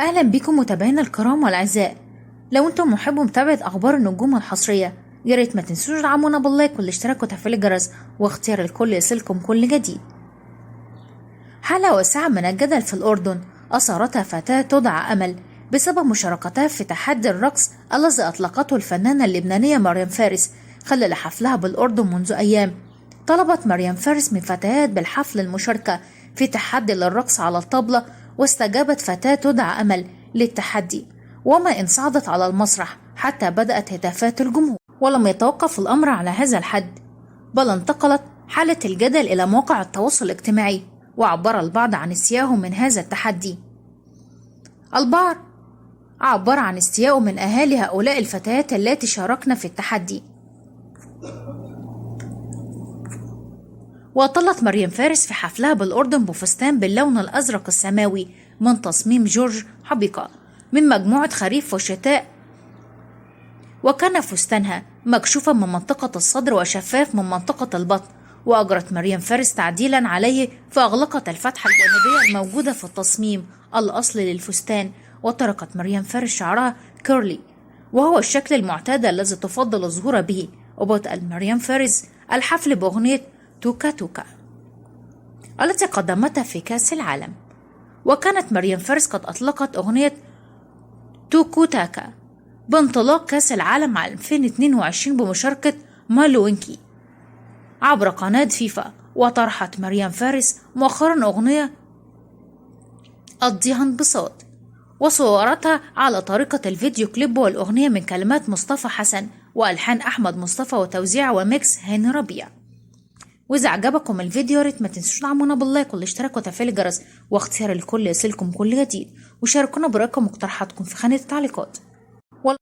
أهلا بكم متابعينا الكرام والأعزاء. لو انتم محبوا متابعة أخبار النجوم الحصرية ياريت ما تنسوش تدعمونا باللايك والاشتراك وتفعيل الجرس واختيار الكل يصلكم كل جديد. حالة واسعة من الجدل في الأردن أثارتها فتاة تدعى أمل بسبب مشاركتها في تحدي الرقص الذي أطلقته الفنانة اللبنانية مريم فارس خلال حفلها بالأردن منذ أيام. طلبت مريم فارس من فتيات بالحفل المشاركة في تحدي للرقص على الطاولة، واستجابت فتاة تدعى أمل للتحدي، وما إن صعدت على المسرح حتى بدأت هتافات الجمهور. ولم يتوقف الأمر على هذا الحد، بل انتقلت حالة الجدل إلى مواقع التواصل الاجتماعي، وعبر البعض عن استيائهم من هذا التحدي. البعض عبر عن استيائه من أهالي هؤلاء الفتيات اللاتي شاركن في التحدي. وأطلت مريم فارس في حفلها بالأردن بفستان باللون الأزرق السماوي من تصميم جورج حبيقة من مجموعة خريف وشتاء، وكان فستانها مكشوفا من منطقة الصدر وشفاف من منطقة البطن. وأجرت مريم فارس تعديلا عليه فأغلقت الفتحة الجانبية الموجودة في التصميم الأصلي للفستان، وتركت مريم فارس شعرها كيرلي وهو الشكل المعتاد الذي تفضل الظهور به. وبدأت مريم فارس الحفل بأغنية توكا توكا التي قدمتها في كأس العالم. وكانت مريم فارس قد أطلقت أغنية توكو تاكا بانطلاق كأس العالم عام 2022 بمشاركة مالوينكي عبر قناة فيفا. وطرحت مريم فارس مؤخرا أغنية قضيها انبساط، وصورتها على طريقة الفيديو كليب والأغنية من كلمات مصطفى حسن وألحان أحمد مصطفى وتوزيع وميكس هاني ربيع. وإذا عجبكم الفيديو ياريت ما تنسوش تدعمونا باللايك والاشتراك وتفعيل الجرس واختيار الكل يصلكم كل جديد، وشاركونا برأيكم ومقترحاتكم في خانة التعليقات.